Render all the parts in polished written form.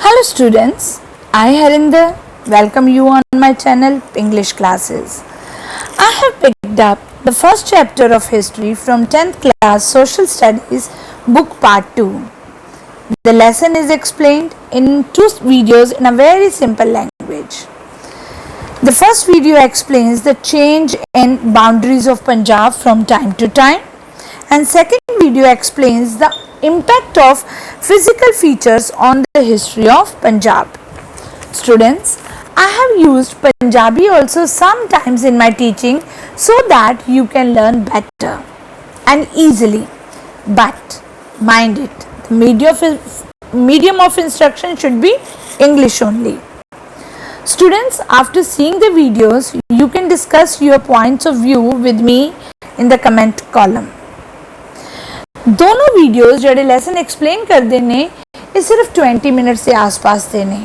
Hello students, I Harinder welcome you on my channel English classes. I have picked up the first chapter of history from 10th class social studies book part 2. The lesson is explained in 2 videos in a very simple language. The first video explains the change in boundaries of Punjab from time to time, and second video explains the impact of physical features on the history of Punjab. Students, I have used Punjabi also sometimes in my teaching so that you can learn better and easily. But mind it, the medium of instruction should be English only. Students, after seeing the videos, you can discuss your points of view with me in the comment column. दोनों videos जो lesson explain करते ने ये सिर्फ 20 minute से आसपास दे ने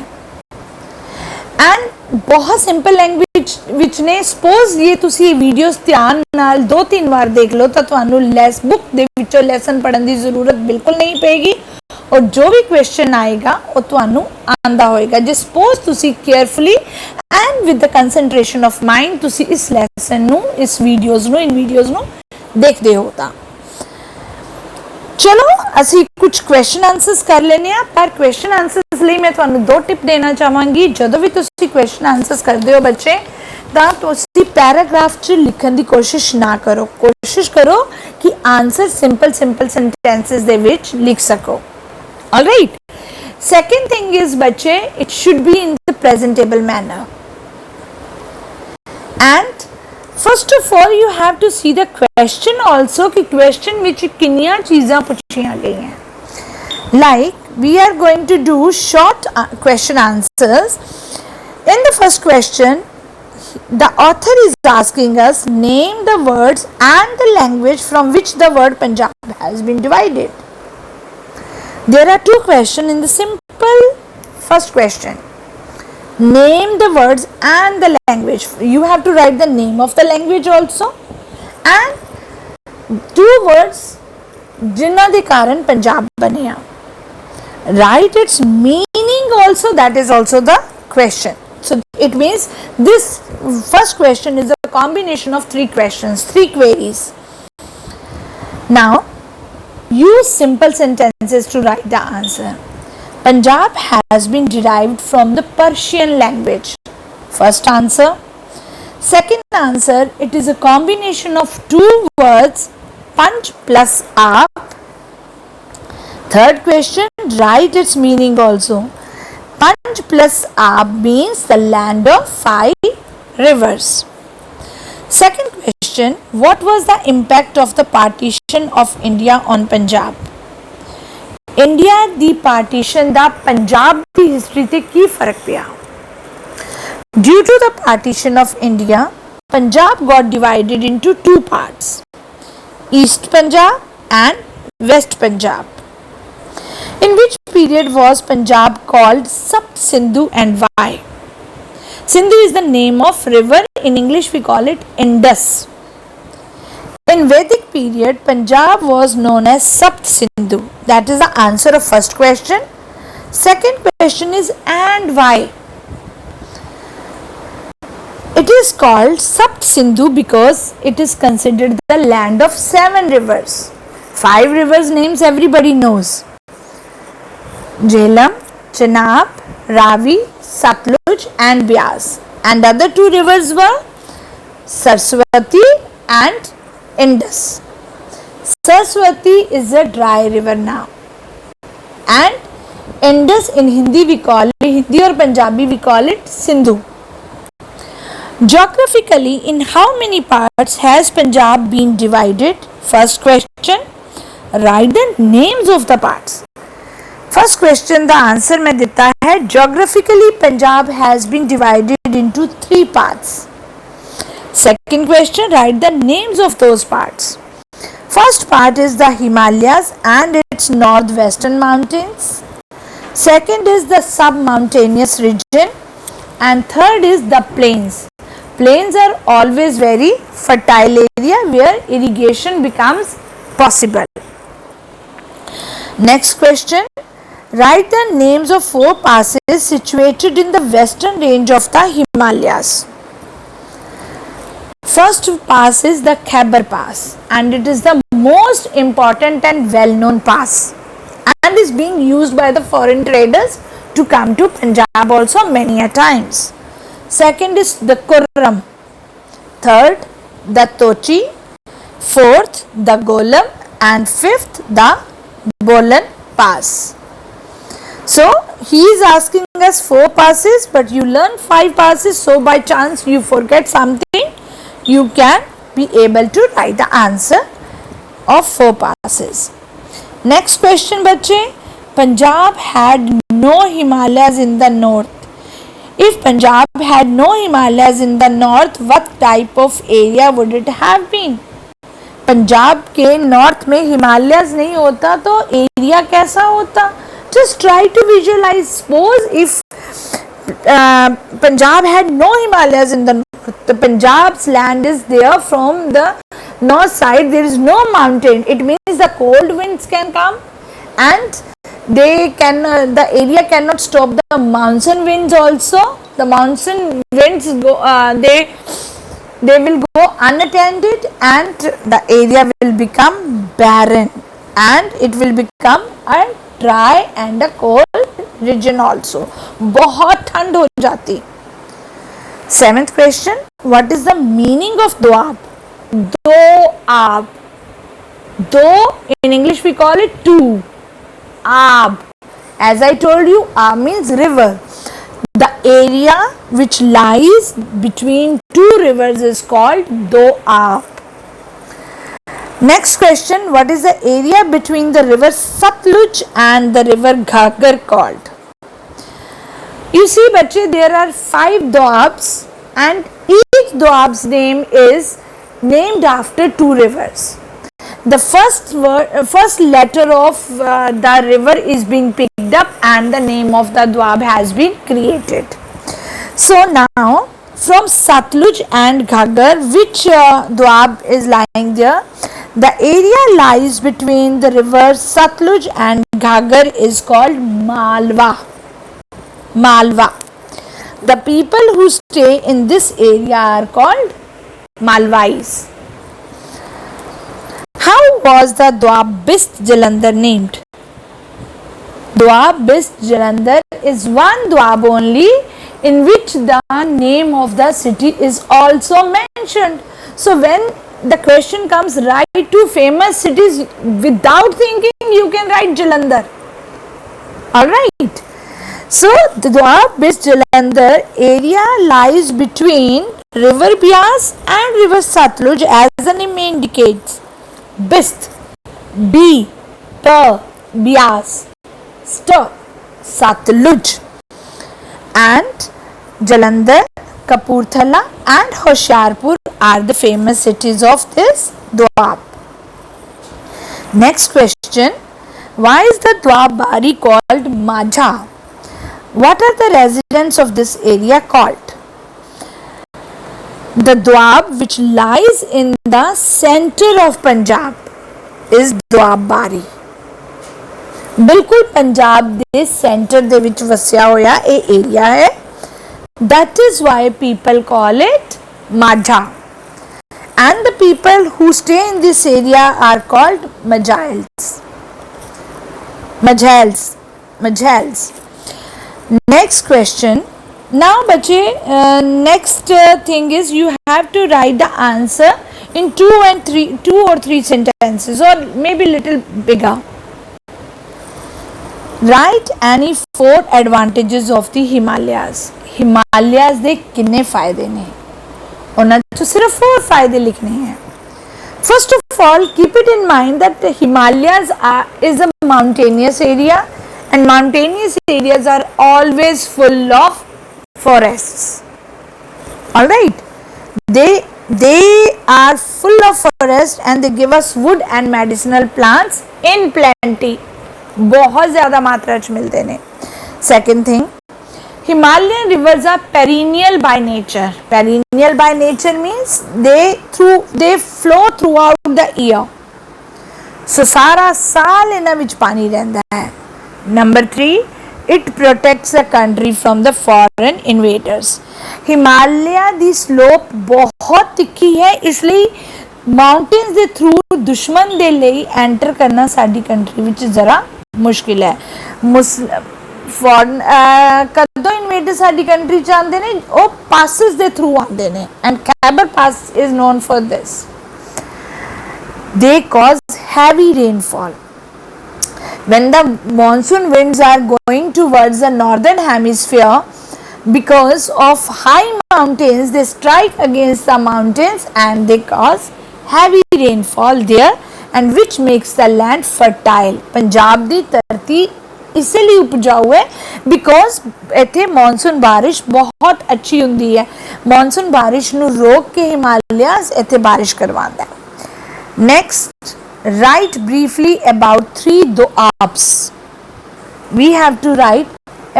and बहुत सिंपल लैंग्वेज विच ने सपोज ये तुसी वीडियोस ध्यान नाल 2-3 बार देख लो तो तुहानू लेस बुक दे विचों लेसन पढ़न दी जरूरत बिल्कुल नहीं पेगी और जो भी क्वेश्चन आएगा वो तुहानू आंदा होएगा जे सपोज तुसी carefully and with the concentration of mind तुसी इस लेसन नू इस वीडियोस नू देखदे हो तां चलो असी कुछ क्वेश्चन आंसर्स कर लेने हैं पर क्वेश्चन आंसर्स लिए मैं तुहानू 2 टिप देना चाहांगी जदों भी तुसी क्वेश्चन आंसर्स करदे हो बच्चे तां तुसी पैराग्राफ च लिखण दी कोशिश ना करो कोशिश करो कि आंसर सिंपल सेंटेंसेस दे विच लिख सको ऑलराइट सेकंड थिंग इज बच्चे it should be in the presentable manner and First of all, you have to see the question also कि question which किन्नियां चीज़ां पूछियां गई हैं. Like we are going to do short question answers. In the first question, the author is asking us name the words and the language from which the word Punjab has been divided. There are 2 questions in the simple first question. Name the words and the language. You have to write the name of the language also and 2 words जिन्हां दे कारण पंजाब बनिया. Write its meaning also, that is also the question. So it means this first question is a combination of 3 questions, 3 queries. Now use simple sentences to write the answer. Punjab has been derived from the Persian language. First answer. Second answer, it is a combination of 2 words, Panch plus Aap. Third question, write its meaning also. Panch plus Aap means the land of 5 rivers. Second question, what was the impact of the partition of India on Punjab? India दी partition दा पंजाब दी history ते की फर्क पिया. Due to the partition of India Punjab got divided into 2 parts, east Punjab and west Punjab. In which period was Punjab called Sapta Sindhu and why? Sindhu is the name of river, in English we call it Indus. In Vedic period, Punjab was known as Sapt Sindhu. That is the answer of first question. Second question is and why? It is called Sapt Sindhu because it is considered the land of 7 rivers. 5 rivers names everybody knows. Jhelum, Chenab, Ravi, Satluj and Beas. And other 2 rivers were Saraswati and Indus. Saraswati is a dry river now and Indus in Hindi we call it, Hindi or Punjabi we call it Sindhu. Geographically, in how many parts has Punjab been divided? First question, write the names of the parts. First question the answer मैं देता है geographically Punjab has been divided into 3 parts. Second question, write the names of those parts. First part is the Himalayas and its northwestern mountains. Second is the sub-mountainous region. And third is the plains. Plains are always very fertile area where irrigation becomes possible. Next question, Write the names of 4 passes situated in the western range of the Himalayas. First pass is the Khyber Pass, and it is the most important and well-known pass and is being used by the foreign traders to come to Punjab also many a times. Second is the Kurram. Third, the Tochi. Fourth, the Golam, and fifth, the Bolan Pass. So he is asking us 4 passes, but you learn 5 passes, so by chance you forget something, you can be able to write the answer of 4 passes. Next question बच्चे, Punjab had no Himalayas in the north. If Punjab had no Himalayas in the north, what type of area would it have been? Punjab के north में Himalayas नहीं होता तो area कैसा होता? Just try to visualize. Suppose if Punjab had no Himalayas in the north, the Punjab's land is there from the north side, there is no mountain. It means the cold winds can come and they can the area cannot stop the monsoon winds also. The monsoon winds go they will go unattended and the area will become barren and it will become a dry and a cold region also. बहुत ठंड हो जाती. 7th question, what is the meaning of Doab? Doab. Do in English we call it two. Ab. As I told you, Ab means river. The area which lies between 2 rivers is called Doab. Next question, what is the area between the river Satluj and the river Ghaggar called? You see बच्चे, there are 5 Doabs and each Doab's name is named after 2 rivers. The first letter of the river is being picked up and the name of the Doab has been created. So now from Satluj and Ghaggar, which Doab is lying there? The area lies between the rivers Satluj and Ghaggar is called Malwa. Malwa. The people who stay in this area are called Malwais. How was the Doab Bist Jalandhar named? Doab Bist Jalandhar is one Doab only in which the name of the city is also mentioned. So when the question comes, write 2 famous cities, without thinking you can write Jalandhar. Alright. So the Doab Bist Jalandhar area lies between river Bias and river Satluj as the name indicates. Bist, B, T, Bias, St, Satluj, and Jalandhar, Kapurthala and Hoshiarpur are the famous cities of this Doab. Next question, why is the Doab Bari called Majha? What are the residents of this area called? The Doab which lies in the center of Punjab is Doab Bari. बिल्कुल पंजाब ਦੇ center ਦੇ ਵਿੱਚ ਵਸਿਆ ਹੋਇਆ ਇਹ area ਹੈ. That is why people call it Majha. And the people who stay in this area are called Majhals. Majhals. Next question. Now बच्चे next thing is you have to write the answer in 2 or 3 sentences or maybe little bigger. Write any 4 advantages of the Himalayas. Himalayas ਦੇ किन्ने फायदे ने? ਉਹਨਾਂ ਤੋਂ ਸਿਰਫ 4 फायदे लिखने हैं. First of all, keep it in mind that the Himalayas is a mountainous area and mountainous areas are always full of forests. Alright, they are full of forest and they give us wood and medicinal plants in plenty. बहुत ज़्यादा मात्रा च मिलते हैं. Second thing, Himalayan rivers are perennial by nature. Perennial by nature means they flow throughout the year. So सारा साल इन्हां विच पानी रहंदा है. Number 3, it protects the country from the foreign invaders. Himalaya the slope बहुत तिखी है, इसलिए माउंटेन्स ਦੇ ਥਰੂ ਦੁਸ਼ਮਣ ਦੇ ਲਈ ਐਂਟਰ ਕਰਨਾ ਸਾਡੀ ਕੰਟਰੀ ਵਿੱਚ ਜ਼ਰਾ ਮੁਸ਼ਕਿਲ ਹੈ। ਫੋਰਨ ਕਦੋਂ ਇਨਵੇਡਰ ਸਾਡੀ ਕੰਟਰੀ ਚ ਆਉਂਦੇ ਨੇ, ਉਹ ਪਾਸਿਸ ਦੇ ਥਰੂ ਆਉਂਦੇ ਨੇ, and Khyber pass is non for this. They cause heavy rainfall. When the monsoon winds are going towards the northern hemisphere, because of high mountains, they strike against the mountains and they cause heavy rainfall there, and which makes the land fertile. Punjab दी धरती इसलिए उपजाऊ है because इत्थे monsoon बारिश बहुत अच्छी हुंदी है। मॉनसून बारिश नू रोक के हिमालयस इत्थे बारिश करवांदा है। Next, write briefly about 3 doabs. We have to write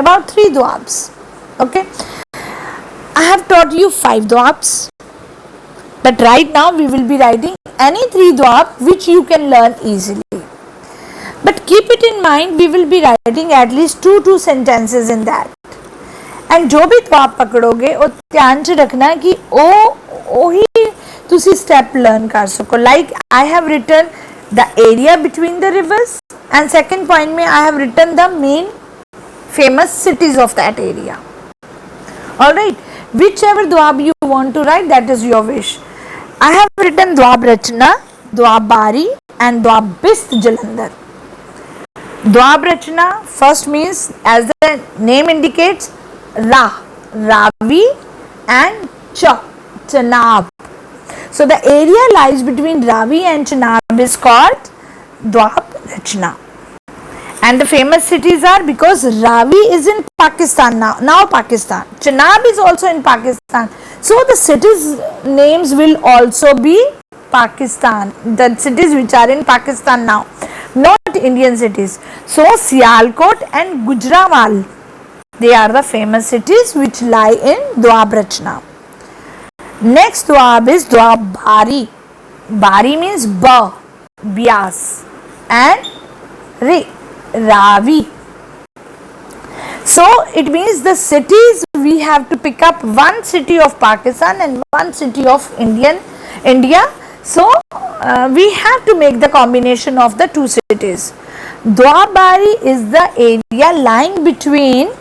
about 3 doabs. Okay, I have taught you 5 doabs, but right now we will be writing any 3 doab which you can learn easily. But keep it in mind, we will be writing at least 2 sentences in that. And जो भी doab पकड़ोगे वो ध्यान से रखना कि ओ ही तुसी step learn कर सको। Like I have written the area between the rivers, and second point में I have written the main famous cities of that area. Alright, whichever doab you want to write, that is your wish. I have written doab Rachna, doab Bari and doab Bist Jalandhar. Doab Rachna first means, as the name indicates, Ra, Ravi and Cha, Chenab. So the area lies between Ravi and Chenab is called Doab Rachna. And the famous cities are, because Ravi is in Pakistan now Pakistan. Chenab is also in Pakistan. So the cities names will also be Pakistan. The cities which are in Pakistan now, not Indian cities. So Sialkot and Gujranwal, they are the famous cities which lie in Doab Rachna. Next doab is doab Bari. Bari means Ba, Bias, and Re, Ravi. So it means the cities, we have to pick up one city of Pakistan and one city of India. So we have to make the combination of the 2 cities. Doab Bari is the area lying between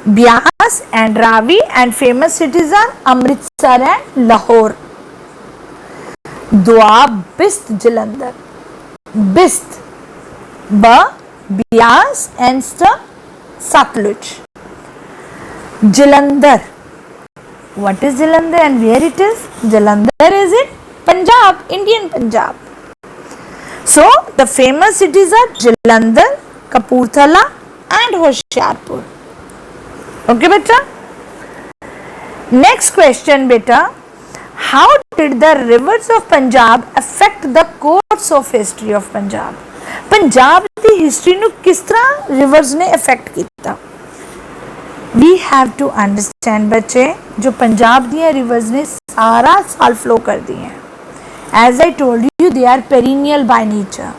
Bias and Ravi, and famous cities are Amritsar and Lahore. Doab Bist Jalandhar. Bist, Ba, Bias and Satluj. Jalandhar. What is Jalandhar and where it is? Jalandhar is in Punjab, Indian Punjab. So the famous cities are Jalandhar, Kapurthala and Hoshiarpur. Okay beta. Next question beta, how did the rivers of Punjab affect the course of history of Punjab? Punjab the history ਨੂੰ ਕਿਸ ਤਰ੍ਹਾਂ rivers ਨੇ affect ਕੀਤਾ? We have to understand बच्चे, जो पंजाब ਦੀਆਂ rivers ने सारा साल flow करती हैं. As I told you, they are perennial by nature.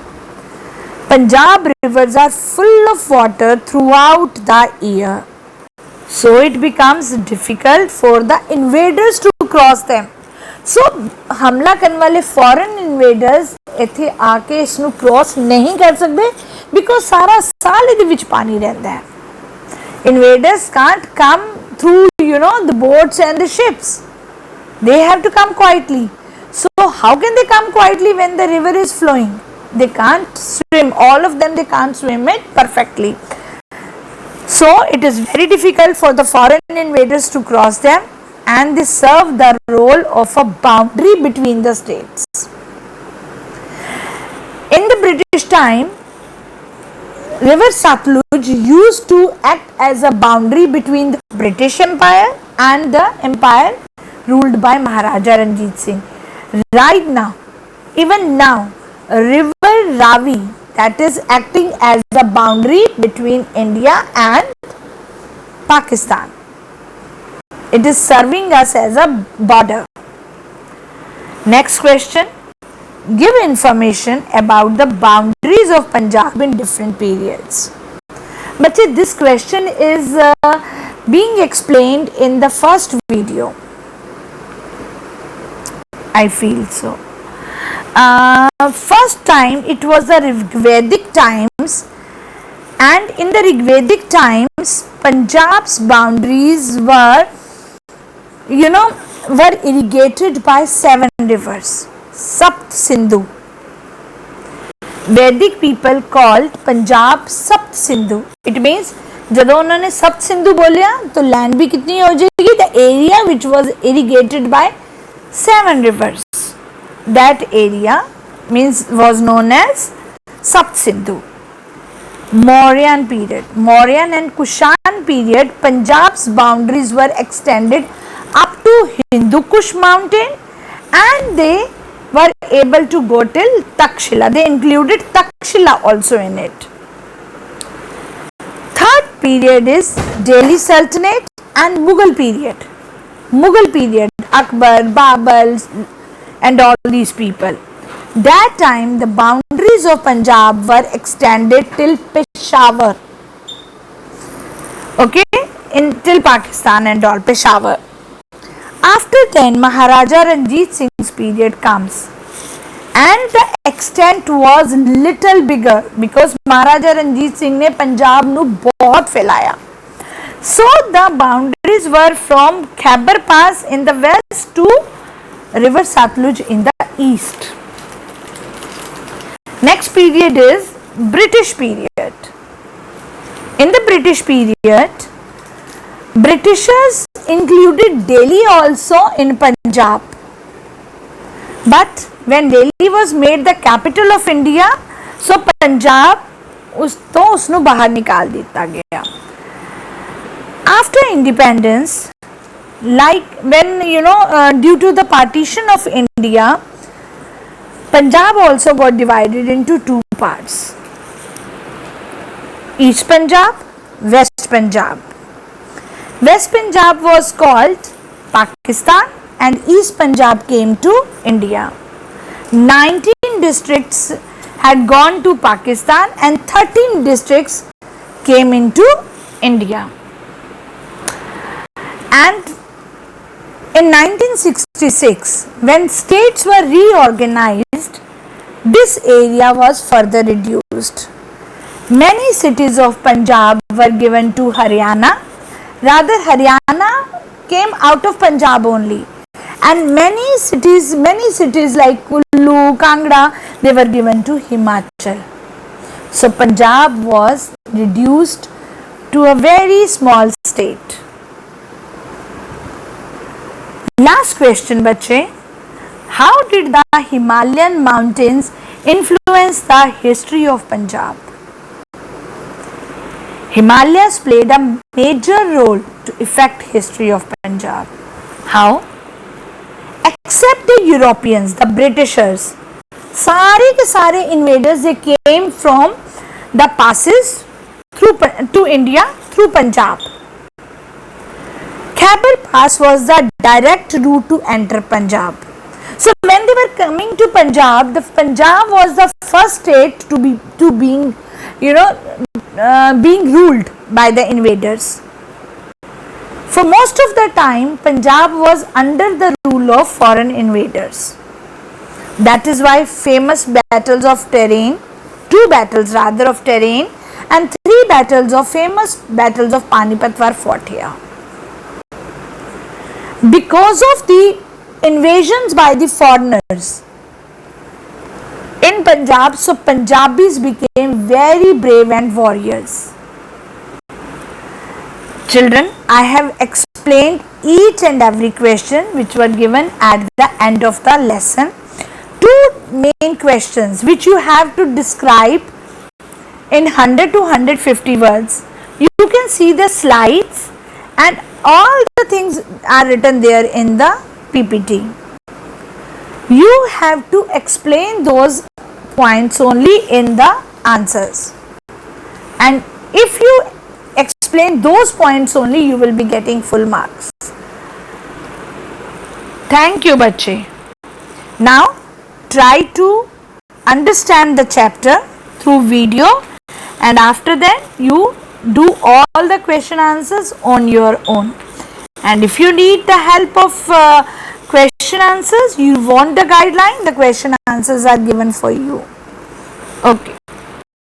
Punjab rivers are full of water throughout the year. So it becomes difficult for the invaders to cross them. So हमला करने वाले foreign invaders इत्थे आके इसनू cross नहीं कर सकते, because सारा साल इहदे विच पानी रहता है. Invaders can't come through the boats and the ships. They have to come quietly. So how can they come quietly when the river is flowing? They can't swim. All of them, they can't swim it perfectly. So it is very difficult for the foreign invaders to cross them, and they serve the role of a boundary between the states. In the British time, river Satluj used to act as a boundary between the British Empire and the empire ruled by Maharaja Ranjit Singh. Right now, even now, river Ravi, that is acting as the boundary between India and Pakistan. It is serving us as a border. Next question. Give information about the boundaries of Punjab in different periods. बच्चे this question is being explained in the first video. I feel so. First time it was the Rigvedic times, and in the Rigvedic times Punjab's boundaries were irrigated by 7 rivers, Sapt Sindhu. Vedic people called Punjab Sapt Sindhu. It means जब उन्होंने सप्त सिंधु बोलिया तो land भी कितनी हो जाएगी, the area which was irrigated by 7 rivers. That area was known as Sapt Sindhu. Mauryan period, Mauryan and Kushan period, Punjab's boundaries were extended up to Hindu Kush mountain, and they were able to go till Takshila. They included Takshila also in it. Third period is Delhi Sultanate and Mughal period. Mughal period, Akbar, Babur and all these people. That time the boundaries of Punjab were extended till Peshawar. Okay, till Pakistan and all, Peshawar. After then Maharaja Ranjit Singh's period comes, and the extent was little bigger because Maharaja Ranjit Singh ने पंजाब नू बहुत फैलाया. So the boundaries were from Khyber Pass in the west to River Satluj in the east. Next period is British period. In the British period, Britishers included Delhi also in Punjab. But when Delhi was made the capital of India, so Punjab उसनु बाहर निकाल दिया गया. After independence, like when due to the partition of India, Punjab also got divided into 2 parts. East Punjab, West Punjab. West Punjab was called Pakistan and East Punjab came to India. 19 districts had gone to Pakistan and 13 districts came into India. And in 1966, when states were reorganized, this area was further reduced. Many cities of Punjab were given to Haryana. Rather, Haryana came out of Punjab only, and many cities like Kullu, Kangra, they were given to Himachal. So Punjab was reduced to a very small state. Last question, bache. How did the Himalayan mountains influence the history of Punjab? Himalayas played a major role to affect history of Punjab. How? Except the Europeans, the Britishers, सारे के सारे invaders, they came from the passes to India through Punjab. Khyber Pass was the direct route to enter Punjab. So when they were coming to Punjab, the Punjab was the first state to being ruled by the invaders. For most of the time, Punjab was under the rule of foreign invaders. That is why famous battles of terrain, 2 battles rather of terrain and 3 famous battles of Panipat were fought here. Because of the invasions by the foreigners in Punjab, so Punjabis became very brave and warriors. Children, I have explained each and every question which were given at the end of the lesson. 2 main questions which you have to describe in 100 to 150 words. You can see the slides and all the things are written there in the PPT. You have to explain those points only in the answers, and if you explain those points only, you will be getting full marks. Thank you, bache. Now try to understand the chapter through video, and after that you do all the question answers on your own. And if you need the help of question answers, you want the guideline, the question answers are given for you. Okay.